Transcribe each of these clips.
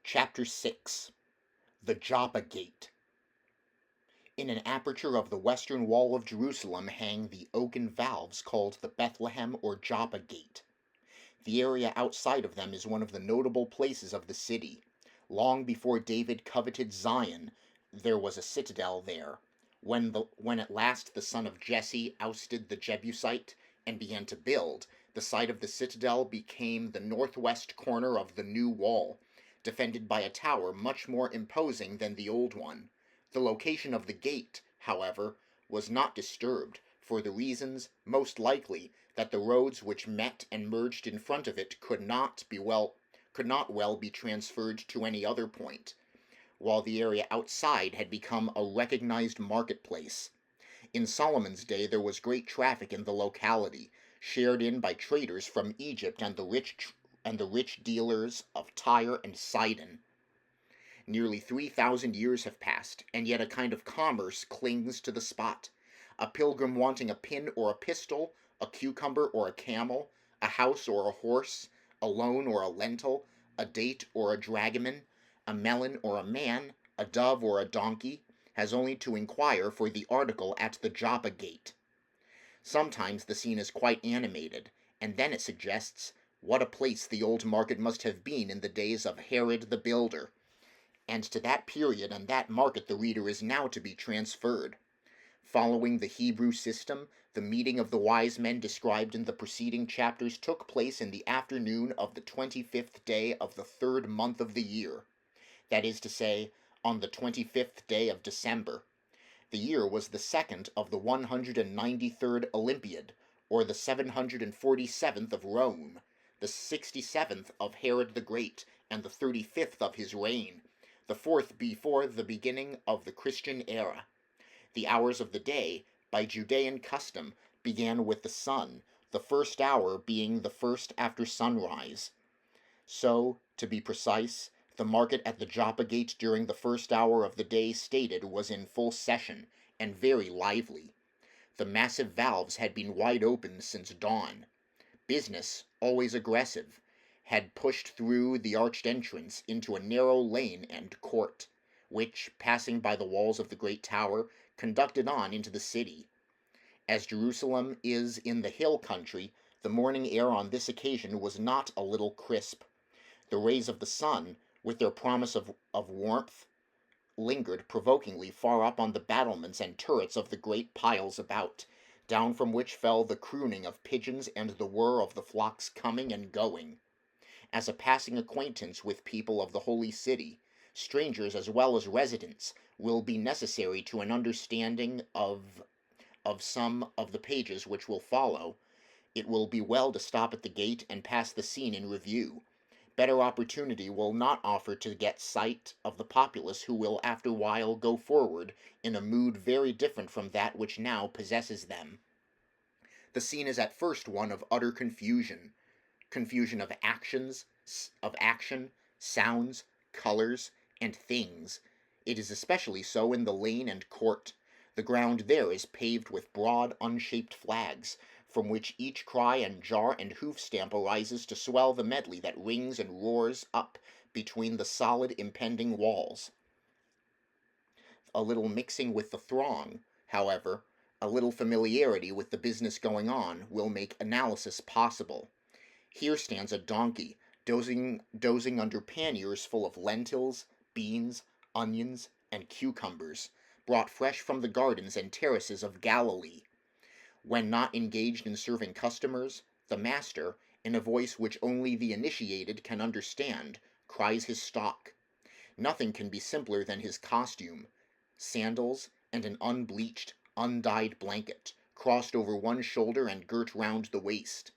Chapter 6 The Joppa Gate. In an aperture of the western wall of Jerusalem hang the oaken valves called the Bethlehem or Joppa Gate. The area outside of them is one of the notable places of the city. Long before David coveted Zion, there was a citadel there. When at last the son of Jesse ousted the Jebusite and began to build, the site of the citadel became the northwest corner of the new wall, defended by a tower much more imposing than the old one. The location of the gate, however, was not disturbed, for the reasons, most likely, that the roads which met and merged in front of it could not well be transferred to any other point, while the area outside had become a recognized marketplace. In Solomon's day there was great traffic in the locality, shared in by traders from Egypt and the rich dealers of Tyre and Sidon. Nearly 3,000 years have passed, and yet a kind of commerce clings to the spot. A pilgrim wanting a pin or a pistol, a cucumber or a camel, a house or a horse, a loan or a lentil, a date or a dragoman, a melon or a man, a dove or a donkey, has only to inquire for the article at the Joppa Gate. Sometimes the scene is quite animated, and then it suggests what a place the old market must have been in the days of Herod the Builder, and to that period and that market the reader is now to be transferred. Following the Hebrew system, the meeting of the wise men described in the preceding chapters took place in the afternoon of the 25th day of the third month of the year, that is to say, on the 25th day of December. The year was the second of the 193rd Olympiad, or the 747th of Rome, the 67th of Herod the Great, and the 35th of his reign, the fourth before the beginning of the Christian era. The hours of the day, by Judean custom, began with the sun, the first hour being the first after sunrise. So, to be precise, the market at the Joppa Gate during the first hour of the day stated was in full session, and very lively. The massive valves had been wide open since dawn. Business, always aggressive, had pushed through the arched entrance into a narrow lane and court, which, passing by the walls of the great tower, conducted on into the city. As Jerusalem is in the hill country, the morning air on this occasion was not a little crisp. The rays of the sun, with their promise of warmth, lingered provokingly far up on the battlements and turrets of the great piles about, down from which fell the crooning of pigeons and the whir of the flocks coming and going. As a passing acquaintance with people of the holy city, strangers as well as residents will be necessary to an understanding of some of the pages which will follow. It will be well to stop at the gate and pass the scene in review. Better opportunity will not offer to get sight of the populace who will after while go forward in a mood very different from that which now possesses them. The scene is at first one of utter confusion of action, sounds, colors, and things. It is especially so in the lane and court. The ground there is paved with broad, unshaped flags, from which each cry and jar and hoof stamp arises to swell the medley that rings and roars up between the solid impending walls. A little mixing with the throng, however, a little familiarity with the business going on, will make analysis possible. Here stands a donkey, dozing under panniers full of lentils, beans, onions, and cucumbers, brought fresh from the gardens and terraces of Galilee. When not engaged in serving customers, the master, in a voice which only the initiated can understand, cries his stock. Nothing can be simpler than his costume: sandals and an unbleached, undyed blanket, crossed over one shoulder and girt round the waist.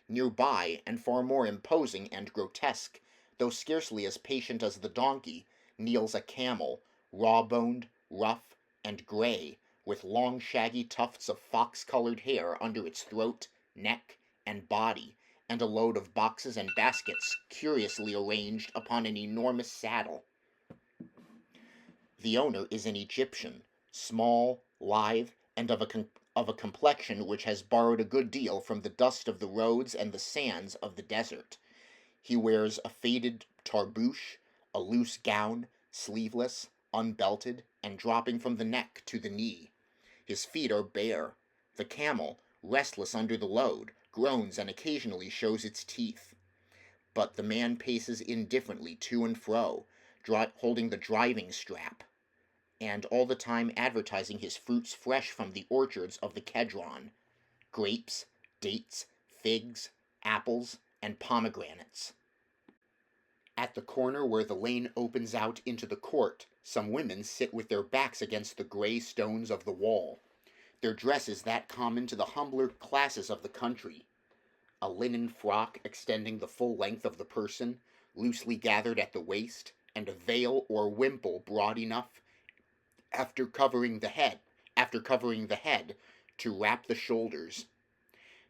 Nearby, and far more imposing and grotesque, though scarcely as patient as the donkey, kneels a camel, raw-boned, rough, and grey, with long shaggy tufts of fox-colored hair under its throat, neck, and body, and a load of boxes and baskets curiously arranged upon an enormous saddle. The owner is an Egyptian, small, lithe, and of a complexion which has borrowed a good deal from the dust of the roads and the sands of the desert. He wears a faded tarbouche, a loose gown, sleeveless, unbelted, and dropping from the neck to the knee. His feet are bare. The camel, restless under the load, groans and occasionally shows its teeth. But the man paces indifferently to and fro, holding the driving strap, and all the time advertising his fruits fresh from the orchards of the Kedron: grapes, dates, figs, apples, and pomegranates. At the corner where the lane opens out into the court, some women sit with their backs against the gray stones of the wall. Their dress is that common to the humbler classes of the country: a linen frock extending the full length of the person, loosely gathered at the waist, and a veil or wimple broad enough, after covering the head, to wrap the shoulders.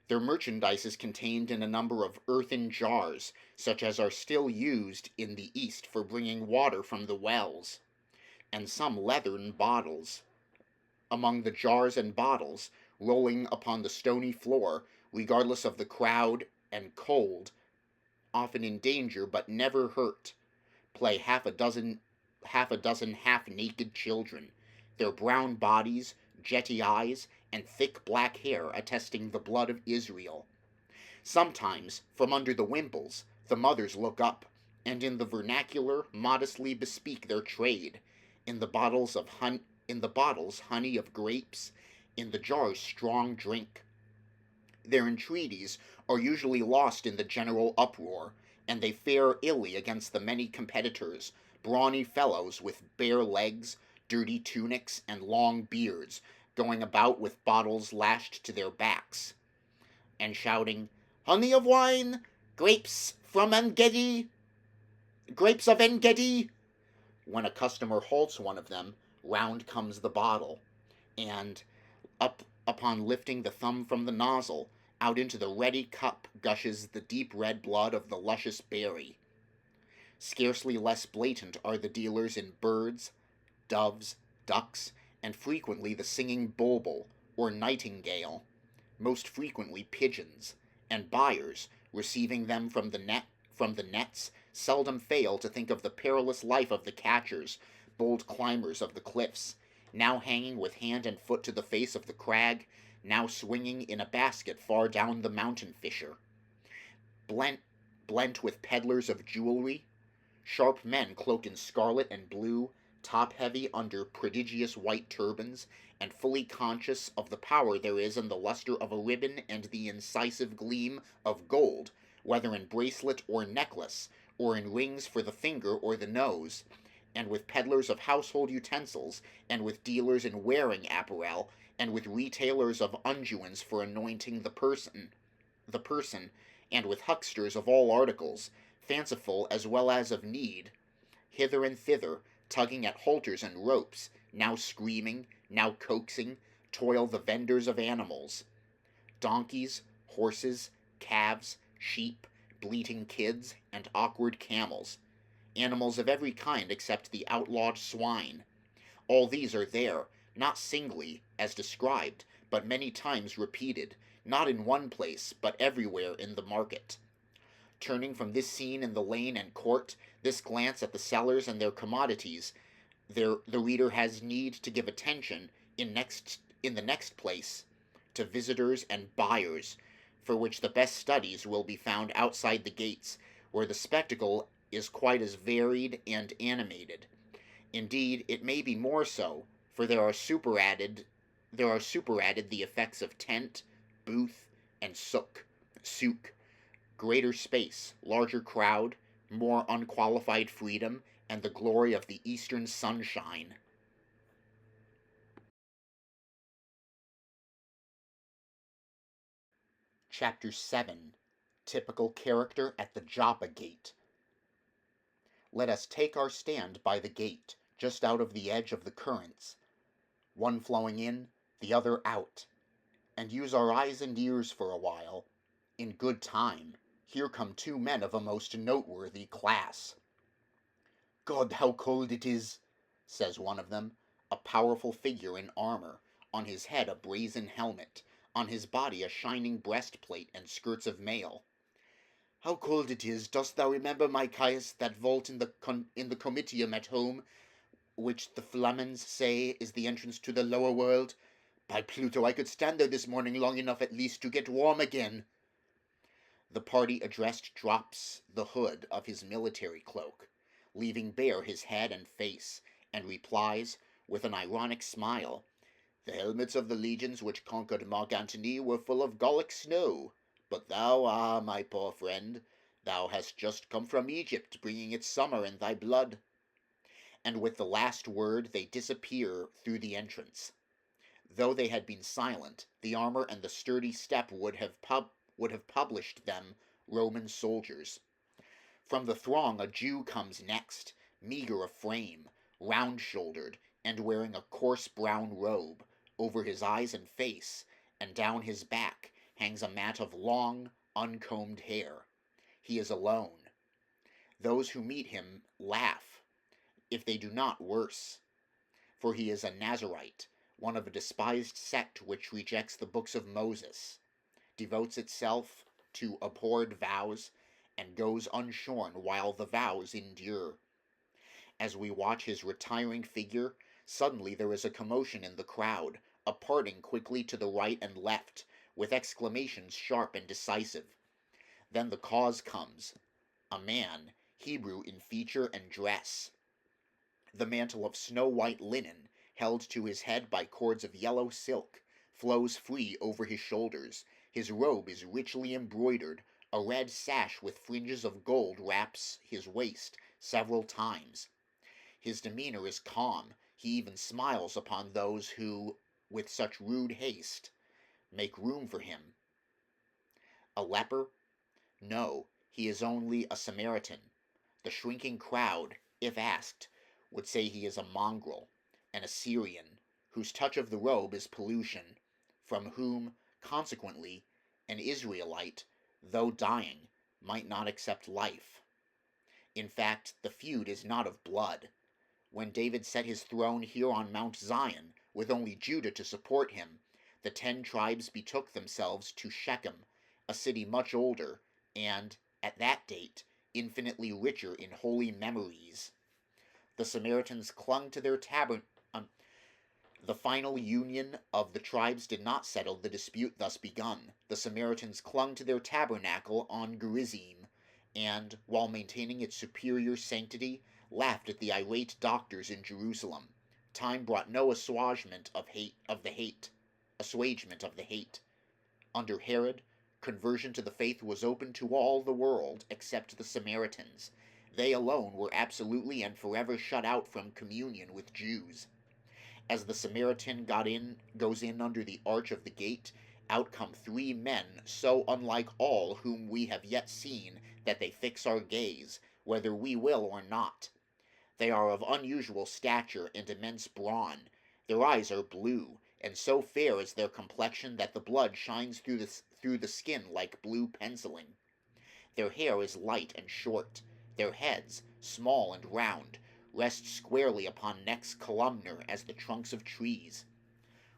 Their merchandise is contained in a number of earthen jars, such as are still used in the East for bringing water from the wells, and some leathern bottles. Among the jars and bottles, rolling upon the stony floor, regardless of the crowd and cold, often in danger but never hurt, play half a dozen half-naked children, their brown bodies, jetty eyes, and thick black hair attesting the blood of Israel. Sometimes, from under the wimples, the mothers look up, and in the vernacular modestly bespeak their trade. In the bottles honey of grapes, in the jars strong drink. Their entreaties are usually lost in the general uproar, and they fare illy against the many competitors, brawny fellows with bare legs, dirty tunics, and long beards, going about with bottles lashed to their backs, and shouting, "Honey of wine! Grapes of En-Gedi!" When a customer halts one of them, round comes the bottle, and, upon lifting the thumb from the nozzle, out into the ready cup gushes the deep red blood of the luscious berry. Scarcely less blatant are the dealers in birds, doves, ducks, and frequently the singing bulbul, or nightingale, most frequently pigeons, and buyers, receiving them from the nets, seldom fail to think of the perilous life of the catchers, bold climbers of the cliffs, now hanging with hand and foot to the face of the crag, now swinging in a basket far down the mountain fissure. Blent with peddlers of jewelry, sharp men cloaked in scarlet and blue, top-heavy under prodigious white turbans, and fully conscious of the power there is in the luster of a ribbon and the incisive gleam of gold, whether in bracelet or necklace, or in rings for the finger or the nose, and with peddlers of household utensils, and with dealers in wearing apparel, and with retailers of unguents for anointing the person, and with hucksters of all articles, fanciful as well as of need, hither and thither, tugging at halters and ropes, now screaming, now coaxing, toil the vendors of animals: donkeys, horses, calves, sheep, bleating kids, and awkward camels, animals of every kind except the outlawed swine. All these are there, not singly, as described, but many times repeated, not in one place, but everywhere in the market. Turning from this scene in the lane and court, this glance at the sellers and their commodities, the reader has need to give attention, in the next place, to visitors and buyers, for which the best studies will be found outside the gates, where the spectacle is quite as varied and animated. Indeed, it may be more so, for there are superadded the effects of tent, booth, and souk, greater space, larger crowd, more unqualified freedom, and the glory of the eastern sunshine. Chapter 7. Typical Character at the Joppa Gate. Let us take our stand by the gate, just out of the edge of the currents, one flowing in, the other out, and use our eyes and ears for a while. In good time, here come two men of a most noteworthy class. "God, how cold it is," says one of them, a powerful figure in armor, on his head a brazen helmet, on his body a shining breastplate and skirts of mail. How cold it is! Dost thou remember, my Caius, that vault in the Comitium at home, which the Flamens say is the entrance to the lower world? By Pluto, I could stand there this morning long enough at least to get warm again. The party addressed drops the hood of his military cloak, leaving bare his head and face, and replies, with an ironic smile, "The helmets of the legions which conquered Mark Antony were full of Gallic snow, but thou, my poor friend, thou hast just come from Egypt, bringing its summer in thy blood." And with the last word they disappear through the entrance. Though they had been silent, the armor and the sturdy step would have published them Roman soldiers. From the throng a Jew comes next, meagre of frame, round-shouldered, and wearing a coarse brown robe. Over his eyes and face, and down his back, hangs a mat of long, uncombed hair. He is alone. Those who meet him laugh, if they do not worse, for he is a Nazarite, one of a despised sect which rejects the books of Moses, devotes itself to abhorred vows, and goes unshorn while the vows endure. As we watch his retiring figure, suddenly there is a commotion in the crowd, a parting quickly to the right and left, with exclamations sharp and decisive. Then the cause comes. A man, Hebrew in feature and dress. The mantle of snow-white linen, held to his head by cords of yellow silk, flows free over his shoulders. His robe is richly embroidered. A red sash with fringes of gold wraps his waist several times. His demeanor is calm. He even smiles upon those who, with such rude haste, make room for him. A leper? No, he is only a Samaritan. The shrinking crowd, if asked, would say he is a mongrel, an Assyrian, whose touch of the robe is pollution, from whom, consequently, an Israelite, though dying, might not accept life. In fact, the feud is not of blood. When David set his throne here on Mount Zion, with only Judah to support him, the 10 tribes betook themselves to Shechem, a city much older, and, at that date, infinitely richer in holy memories. The Samaritans clung to their The final union of the tribes did not settle the dispute thus begun. The Samaritans clung to their tabernacle on Gerizim, and, while maintaining its superior sanctity, laughed at the irate doctors in Jerusalem. Time brought no assuagement of the hate. Under Herod, conversion to the faith was open to all the world except the Samaritans. They alone were absolutely and forever shut out from communion with Jews. As the Samaritan goes in under the arch of the gate, out come 3 men so unlike all whom we have yet seen that they fix our gaze, whether we will or not. They are of unusual stature and immense brawn. Their eyes are blue, and so fair is their complexion that the blood shines through the skin like blue penciling. Their hair is light and short. Their heads, small and round, rest squarely upon necks columnar as the trunks of trees.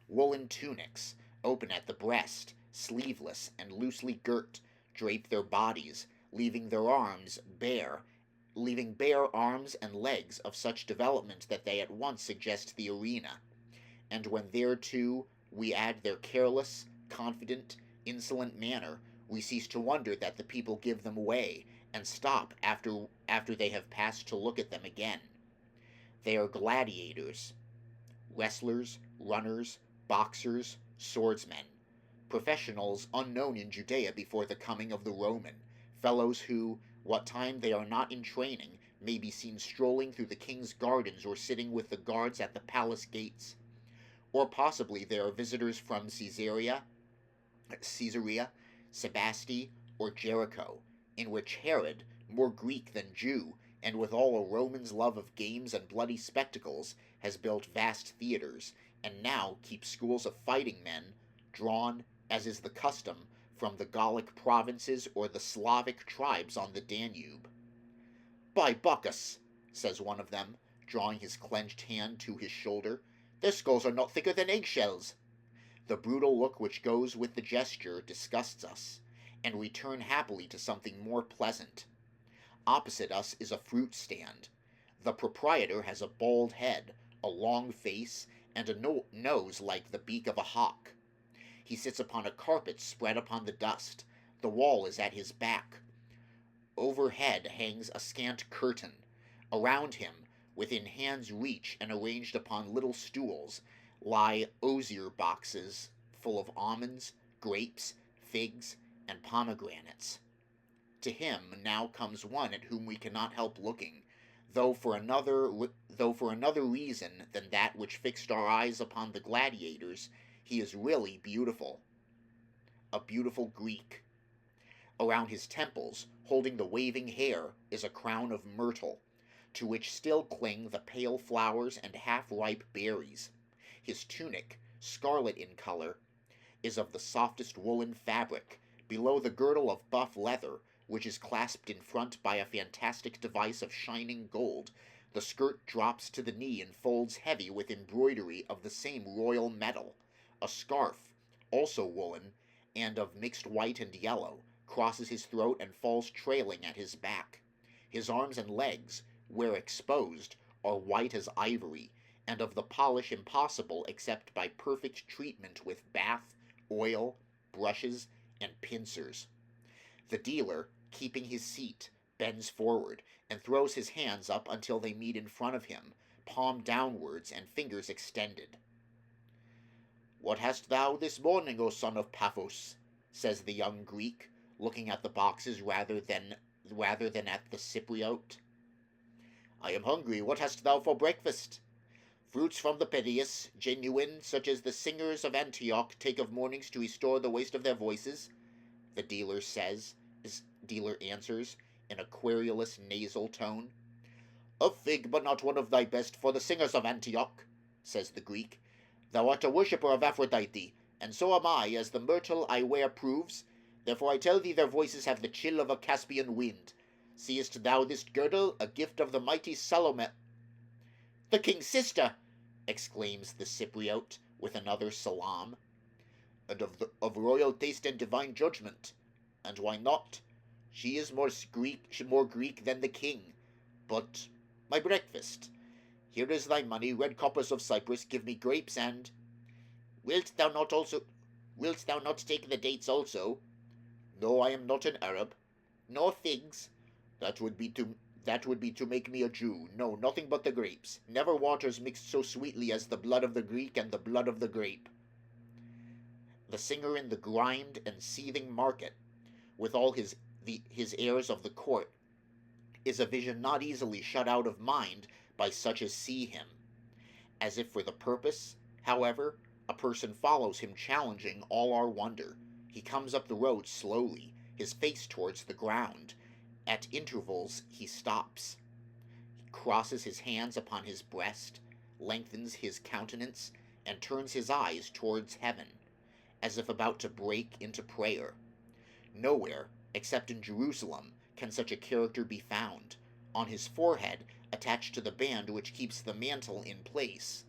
Woolen tunics, open at the breast, sleeveless and loosely girt, drape their bodies, leaving bare arms and legs of such development that they at once suggest the arena. And when thereto we add their careless, confident, insolent manner, we cease to wonder that the people give them way, and stop after they have passed to look at them again. They are gladiators, wrestlers, runners, boxers, swordsmen, professionals unknown in Judea before the coming of the Roman, fellows who, what time they are not in training, may be seen strolling through the king's gardens or sitting with the guards at the palace gates. Or possibly they are visitors from Caesarea, Sebaste, or Jericho, in which Herod, more Greek than Jew, and with all a Roman's love of games and bloody spectacles, has built vast theaters, and now keeps schools of fighting men, drawn, as is the custom, from the Gallic provinces or the Slavic tribes on the Danube. "By Bacchus," says one of them, drawing his clenched hand to his shoulder, "their skulls are not thicker than eggshells." The brutal look which goes with the gesture disgusts us, and return happily to something more pleasant. Opposite us is a fruit stand. The proprietor has a bald head, a long face, and a nose like the beak of a hawk. He sits upon a carpet spread upon the dust. The wall is at his back. Overhead hangs a scant curtain. Around him, within hand's reach and arranged upon little stools, lie osier boxes full of almonds, grapes, figs, and pomegranates. To him now comes one at whom we cannot help looking, though for another reason than that which fixed our eyes upon the gladiators. He is really beautiful. A beautiful Greek. Around his temples, holding the waving hair, is a crown of myrtle, to which still cling the pale flowers and half-ripe berries. His tunic, scarlet in color, is of the softest woolen fabric, below the girdle of buff leather, which is clasped in front by a fantastic device of shining gold. The skirt drops to the knee and folds heavy with embroidery of the same royal metal. A scarf, also woolen, and of mixed white and yellow, crosses his throat and falls trailing at his back. His arms and legs, where exposed, are white as ivory, and of the polish impossible except by perfect treatment with bath, oil, brushes, and pincers. The dealer, keeping his seat, bends forward, and throws his hands up until they meet in front of him, palm downwards and fingers extended. "What hast thou this morning, O son of Paphos?" says the young Greek, looking at the boxes rather than at the Cypriote. "I am hungry. What hast thou for breakfast?" "Fruits from the Pedius, genuine, such as the singers of Antioch take of mornings to restore the waste of their voices," the dealer answers, in a querulous nasal tone. "A fig, but not one of thy best, for the singers of Antioch," says the Greek. "Thou art a worshipper of Aphrodite, and so am I, as the myrtle I wear proves. Therefore I tell thee their voices have the chill of a Caspian wind. Seest thou this girdle, a gift of the mighty Salome—" "The king's sister!" exclaims the Cypriote, with another salaam. "And of royal taste and divine judgment. And why not? She is more Greek than the king. But my breakfast. Here is thy money, red coppers of Cyprus. Give me grapes and—" Wilt thou not take the dates also?" "No, I am not an Arab." "Nor figs?" That would be to make me a Jew. No, nothing but the grapes. Never waters mixed so sweetly as the blood of the Greek and the blood of the grape." The singer in the grimed and seething market, with all his airs of the court, is a vision not easily shut out of mind by such as see him. As if for the purpose, however, a person follows him, challenging all our wonder. He comes up the road slowly, his face towards the ground. At intervals he stops. He crosses his hands upon his breast, lengthens his countenance, and turns his eyes towards heaven, as if about to break into prayer. Nowhere, except in Jerusalem, can such a character be found. On his forehead, attached to the band which keeps the mantle in place,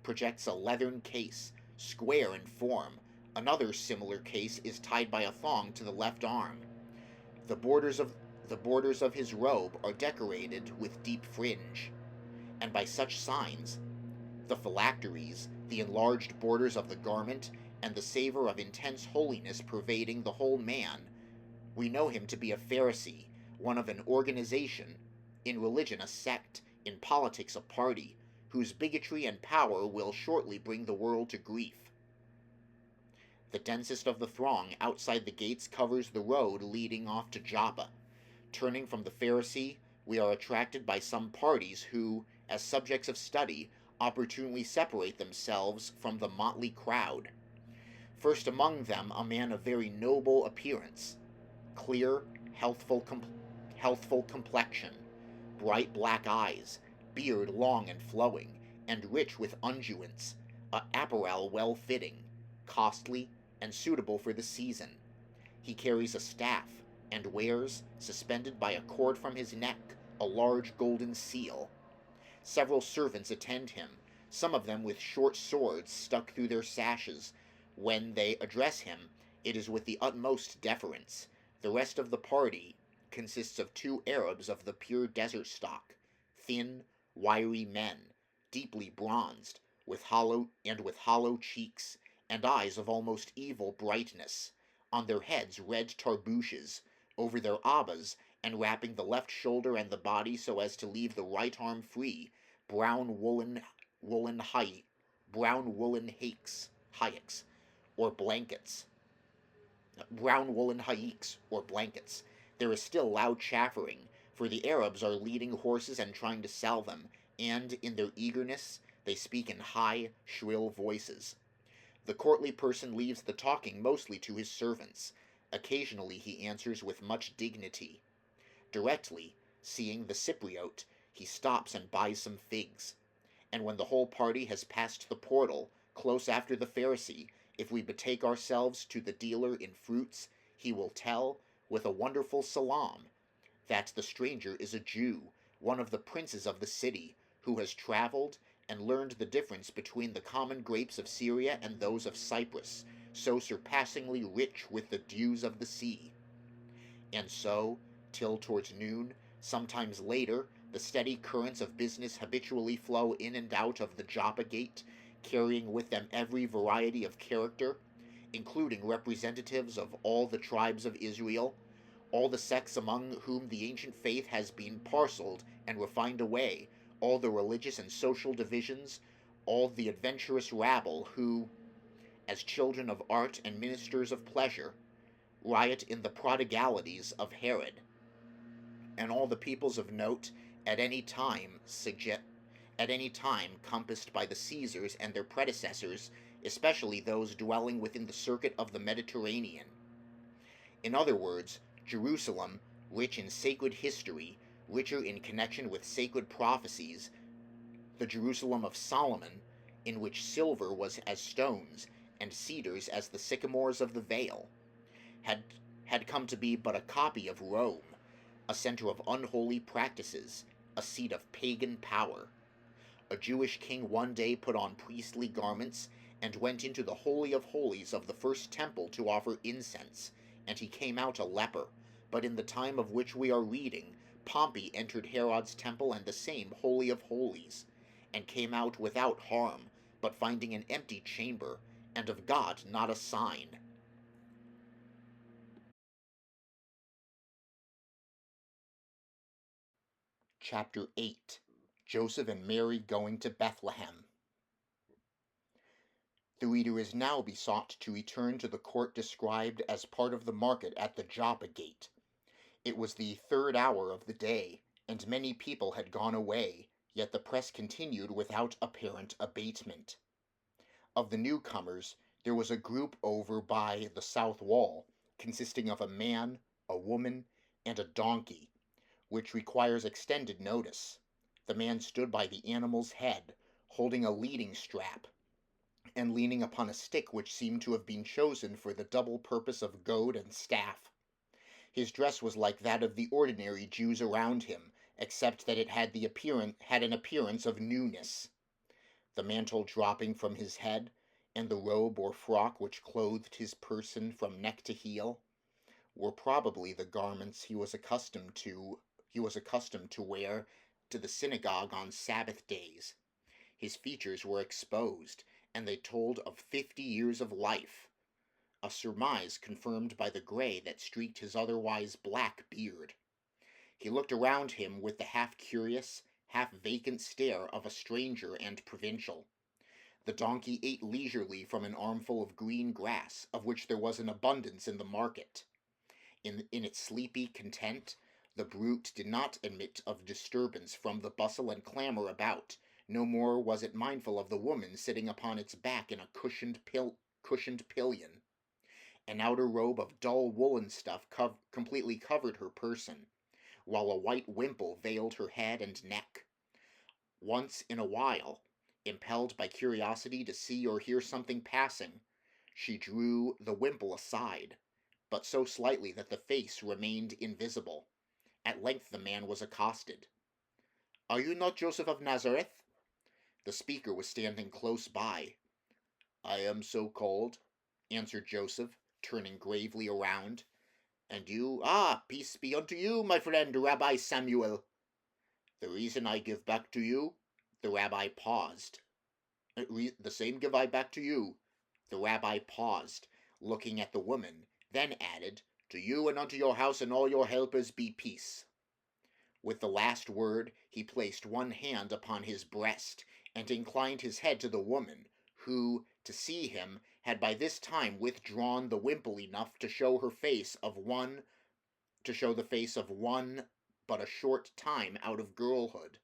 projects a leathern case, square in form. Another similar case is tied by a thong to the left arm. The borders of his robe are decorated with deep fringe, and by such signs, the phylacteries, the enlarged borders of the garment, and the savor of intense holiness pervading the whole man, we know him to be a Pharisee, one of an organization, in religion a sect, in politics a party, whose bigotry and power will shortly bring the world to grief. The densest of the throng outside the gates covers the road leading off to Joppa. Turning from the Pharisee, we are attracted by some parties who, as subjects of study, opportunely separate themselves from the motley crowd. First among them a man of very noble appearance, clear, healthful complexion, bright black eyes, beard long and flowing, and rich with unguents, apparel well-fitting, costly, and suitable for the season. He carries a staff, and wears, suspended by a cord from his neck, a large golden seal. Several servants attend him, some of them with short swords stuck through their sashes. When they address him, It is with the utmost deference. The rest of the party consists of 2 Arabs of the pure desert stock, thin, wiry men, deeply bronzed, with hollow cheeks, and eyes of almost evil brightness, on their heads red tarbooshes, over their abbas, and wrapping the left shoulder and the body so as to leave the right arm free, brown woolen high, brown woolen hayeks, or blankets. Brown woolen hayeks, or blankets. There is still loud chaffering, for the Arabs are leading horses and trying to sell them, and, in their eagerness, they speak in high, shrill voices. The courtly person leaves the talking mostly to his servants. Occasionally he answers with much dignity. Directly, seeing the Cypriote, he stops and buys some figs. And when the whole party has passed the portal, close after the Pharisee, if we betake ourselves to the dealer in fruits, he will tell, with a wonderful salaam, that the stranger is a Jew, one of the princes of the city, who has travelled and learned the difference between the common grapes of Syria and those of Cyprus, so surpassingly rich with the dews of the sea. And so, till towards noon, sometimes later, the steady currents of business habitually flow in and out of the Joppa Gate, carrying with them every variety of character, including representatives of all the tribes of Israel, all the sects among whom the ancient faith has been parceled and refined away, all the religious and social divisions, all the adventurous rabble who, as children of art and ministers of pleasure, riot in the prodigalities of Herod, and all the peoples of note at any time compassed by the Caesars and their predecessors, especially those dwelling within the circuit of the Mediterranean. In other words, Jerusalem, rich in sacred history, richer in connection with sacred prophecies, the Jerusalem of Solomon, in which silver was as stones, and cedars as the sycamores of the vale, had come to be but a copy of Rome, a center of unholy practices, a seat of pagan power. A Jewish king one day put on priestly garments and went into the Holy of Holies of the first temple to offer incense, and he came out a leper. But in the time of which we are reading, Pompey entered Herod's temple and the same Holy of Holies, and came out without harm, but finding an empty chamber, and of God not a sign. Chapter 8. Joseph and Mary Going to Bethlehem. The reader is now besought to return to the court described as part of the market at the Joppa Gate. It was the 3rd hour of the day, and many people had gone away, yet the press continued without apparent abatement. Of the newcomers, there was a group over by the south wall, consisting of a man, a woman, and a donkey, which requires extended notice. The man stood by the animal's head, holding a leading strap, and leaning upon a stick which seemed to have been chosen for the double purpose of goad and staff. His dress was like that of the ordinary Jews around him, except that it had an appearance of newness. The mantle dropping from his head, and the robe or frock which clothed his person from neck to heel, were probably the garments he was accustomed to wear to the synagogue on Sabbath days. His features were exposed, and they told of 50 years of life, a surmise confirmed by the gray that streaked his otherwise black beard. He looked around him with the half-curious, half-vacant stare of a stranger and provincial. The donkey ate leisurely from an armful of green grass, of which there was an abundance in the market. In its sleepy content, the brute did not admit of disturbance from the bustle and clamor about. No more was it mindful of the woman sitting upon its back in a cushioned pillion. An outer robe of dull woolen stuff completely covered her person, while a white wimple veiled her head and neck. Once in a while, impelled by curiosity to see or hear something passing, she drew the wimple aside, but so slightly that the face remained invisible. At length the man was accosted. "Are you not Joseph of Nazareth?" The speaker was standing close by. "I am so called," answered Joseph, turning gravely around. "And you, peace be unto you, my friend Rabbi Samuel. The reason I give back to you," the rabbi paused. "The same give I back to you." The rabbi paused, looking at the woman, then added, "To you and unto your house and all your helpers be peace." With the last word, he placed one hand upon his breast, and inclined his head to the woman, who, to see him, had by this time withdrawn the wimple enough to show the face of one but a short time out of girlhood.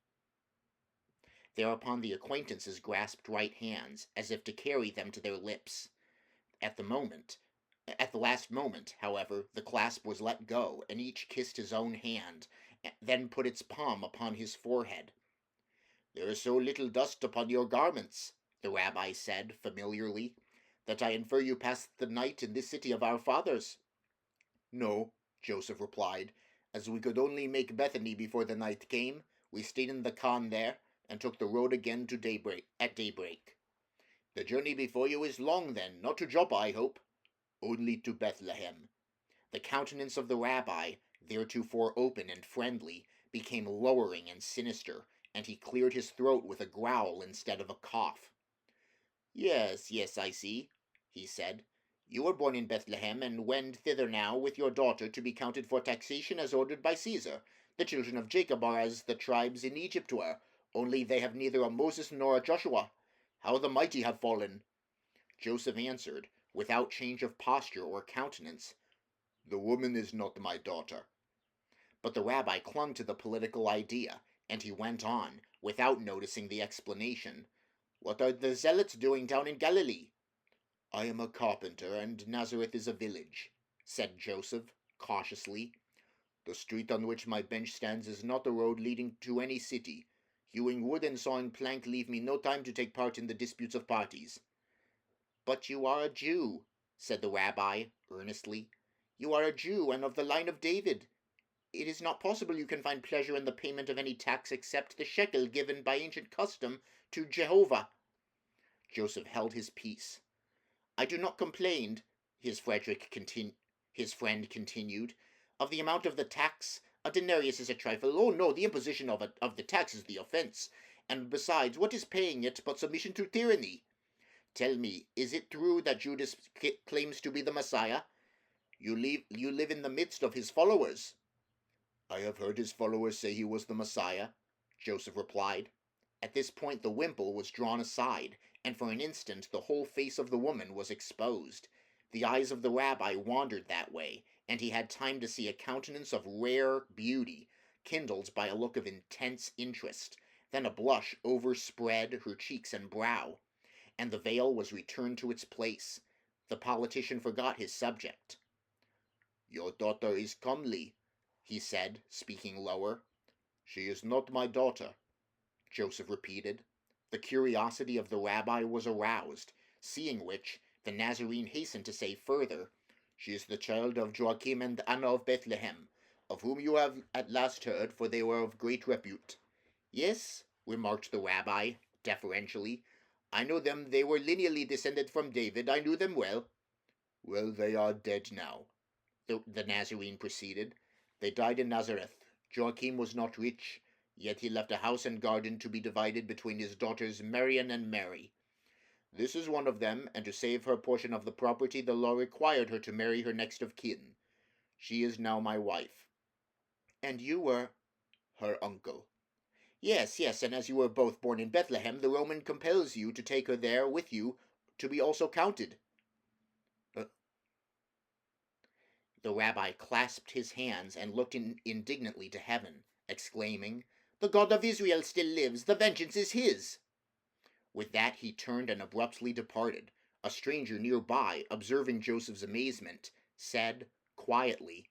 Thereupon the acquaintances grasped right hands, as if to carry them to their lips. At the last moment, however, the clasp was let go, and each kissed his own hand, then put its palm upon his forehead. "There is so little dust upon your garments," the rabbi said, familiarly, "that I infer you passed the night in this city of our fathers." "No," Joseph replied. "As we could only make Bethany before the night came, we stayed in the khan there, and took the road again at daybreak." "The journey before you is long, then, not to Joppa, I hope?" "Only to Bethlehem." The countenance of the rabbi, theretofore open and friendly, became lowering and sinister, and he cleared his throat with a growl instead of a cough. Yes, I see," he said. "You were born in Bethlehem, and wend thither now with your daughter to be counted for taxation as ordered by Caesar. The children of Jacob are as the tribes in Egypt were, only they have neither a Moses nor a Joshua. How the mighty have fallen!" Joseph answered, without change of posture or countenance, "The woman is not my daughter." But the rabbi clung to the political idea, and he went on, without noticing the explanation. "What are the zealots doing down in Galilee?" "I am a carpenter, and Nazareth is a village," said Joseph, cautiously. "The street on which my bench stands is not a road leading to any city. Hewing wood and sawing plank leave me no time to take part in the disputes of parties." "But you are a Jew," said the rabbi, earnestly. "You are a Jew, and of the line of David. It is not possible you can find pleasure in the payment of any tax except the shekel given by ancient custom to Jehovah." Joseph held his peace. "I do not complain," his friend continued, "of the amount of the tax. A denarius is a trifle. Oh no, the imposition of the tax is the offense. And besides, what is paying it but submission to tyranny? Tell me, is it true that Judas claims to be the Messiah? You live in the midst of his followers." "I have heard his followers say he was the Messiah," Joseph replied. At this point the wimple was drawn aside, and for an instant the whole face of the woman was exposed. The eyes of the rabbi wandered that way, and he had time to see a countenance of rare beauty, kindled by a look of intense interest. Then a blush overspread her cheeks and brow, and the veil was returned to its place. The politician forgot his subject. "Your daughter is comely," he said, speaking lower. "She is not my daughter," Joseph repeated. The curiosity of the rabbi was aroused, seeing which, the Nazarene hastened to say further, "She is the child of Joachim and Anna of Bethlehem, of whom you have at last heard, for they were of great repute." "Yes," remarked the rabbi, deferentially, "I know them. They were lineally descended from David. I knew them well." "Well, they are dead now," the Nazarene proceeded. "They died in Nazareth. Joachim was not rich, yet he left a house and garden to be divided between his daughters Marian and Mary. This is one of them, and to save her portion of the property the law required her to marry her next of kin. She is now my wife." "And you were—" "Her uncle." Yes, and as you were both born in Bethlehem, the Roman compels you to take her there with you to be also counted." The rabbi clasped his hands and looked indignantly to heaven, exclaiming, "The God of Israel still lives. The vengeance is his." With that he turned and abruptly departed. A stranger near by, observing Joseph's amazement, said, quietly,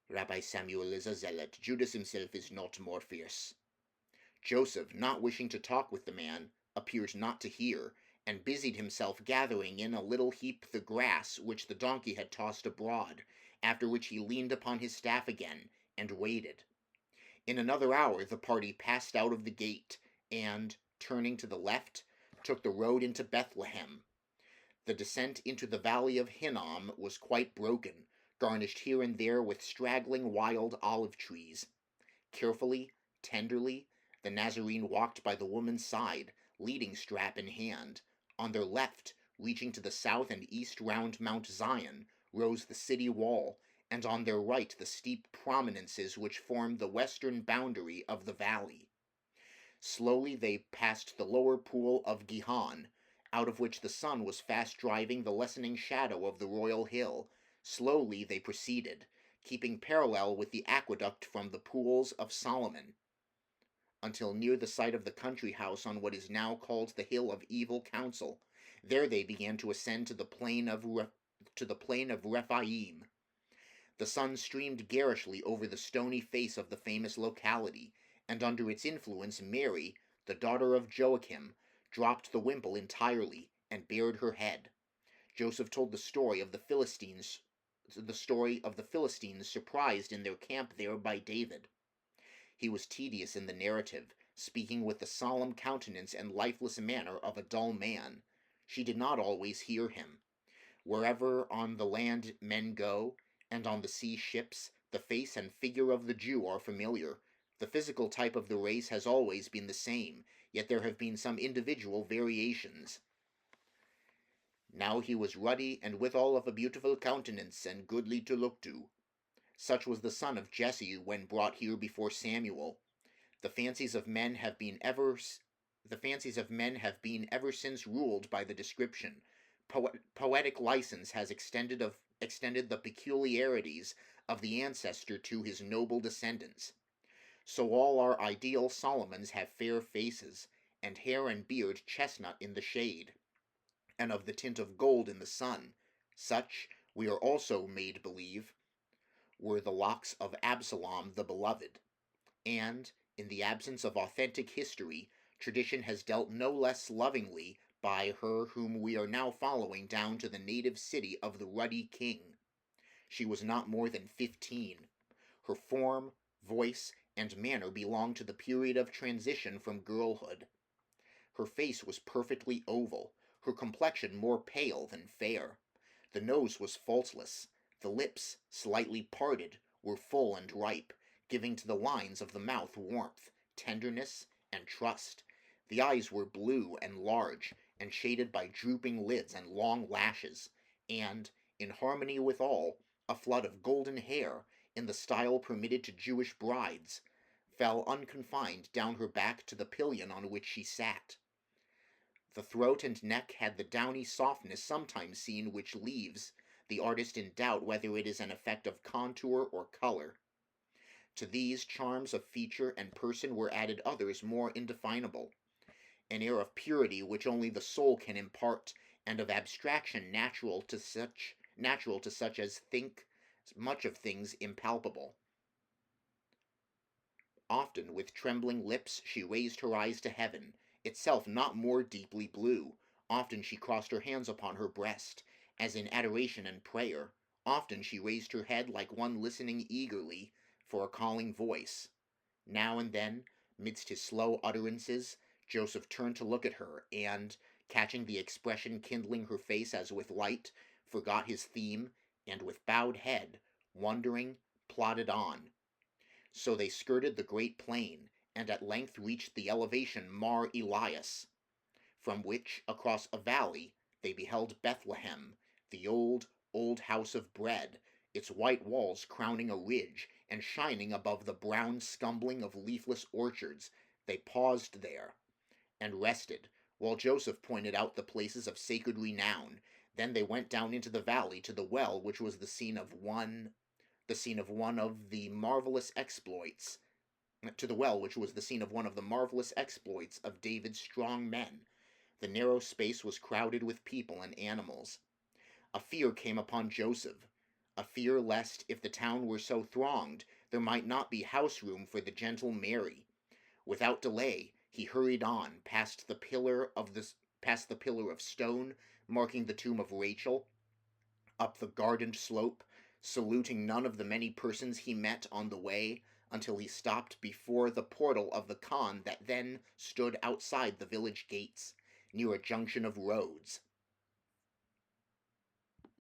"Rabbi Samuel is a zealot. Judas himself is not more fierce." Joseph, not wishing to talk with the man, appeared not to hear, and busied himself gathering in a little heap the grass which the donkey had tossed abroad, after which he leaned upon his staff again, and waited. In another hour the party passed out of the gate, and, turning to the left, took the road into Bethlehem. The descent into the valley of Hinnom was quite broken, garnished here and there with straggling wild olive trees. Carefully, tenderly, the Nazarene walked by the woman's side, leading strap in hand. On their left, reaching to the south and east round Mount Zion, rose the city wall, and on their right the steep prominences which formed the western boundary of the valley. Slowly they passed the lower pool of Gihon, out of which the sun was fast driving the lessening shadow of the royal hill. Slowly they proceeded, keeping parallel with the aqueduct from the pools of Solomon, until near the site of the country house on what is now called the Hill of Evil Counsel. There they began to ascend to the plain of Rephaim. The sun streamed garishly over the stony face of the famous locality, and under its influence Mary, the daughter of Joachim, dropped the wimple entirely and bared her head. Joseph told the story of the Philistines surprised in their camp there by David. He was tedious in the narrative, speaking with the solemn countenance and lifeless manner of a dull man. She did not always hear him. Wherever on the land men go, and on the sea ships, the face and figure of the Jew are familiar. The physical type of the race has always been the same, yet there have been some individual variations. Now he was ruddy and withal of a beautiful countenance and goodly to look to. Such was the son of Jesse when brought here before Samuel. The fancies of men have been ever since ruled by the description. Poetic license has extended the peculiarities of the ancestor to his noble descendants. So all our ideal Solomons have fair faces, and hair and beard chestnut in the shade, and of the tint of gold in the sun. Such, we are also made believe, were the locks of Absalom the beloved. And, in the absence of authentic history, tradition has dealt no less lovingly by her whom we are now following down to the native city of the ruddy king. She was not more than 15. Her form, voice, and manner belonged to the period of transition from girlhood. Her face was perfectly oval, her complexion more pale than fair. The nose was faultless, the lips, slightly parted, were full and ripe, giving to the lines of the mouth warmth, tenderness, and trust. The eyes were blue and large, and shaded by drooping lids and long lashes, and, in harmony with all, a flood of golden hair, in the style permitted to Jewish brides, fell unconfined down her back to the pillion on which she sat. The throat and neck had the downy softness sometimes seen which leaves the artist in doubt whether it is an effect of contour or color. To these charms of feature and person were added others more indefinable, an air of purity which only the soul can impart, and of abstraction natural to such as think much of things impalpable. Often with trembling lips she raised her eyes to heaven, itself not more deeply blue. Often she crossed her hands upon her breast, as in adoration and prayer. Often she raised her head like one listening eagerly for a calling voice. Now and then, midst his slow utterances, Joseph turned to look at her, and, catching the expression kindling her face as with light, forgot his theme, and with bowed head, wondering, plodded on. So they skirted the great plain, and at length reached the elevation Mar Elias, from which, across a valley, they beheld Bethlehem, the old house of bread, its white walls crowning a ridge, and shining above the brown scumbling of leafless orchards. They paused there, and rested, while Joseph pointed out the places of sacred renown. Then they went down into the valley to the well which was the scene of one of the marvelous exploits of David's strong men. The narrow space was crowded with people and animals. A fear came upon Joseph, a fear lest, if the town were so thronged, there might not be house room for the gentle Mary. Without delay, he hurried on, past the pillar of stone marking the tomb of Rachel, up the gardened slope, saluting none of the many persons he met on the way, until he stopped before the portal of the khan that then stood outside the village gates, near a junction of roads.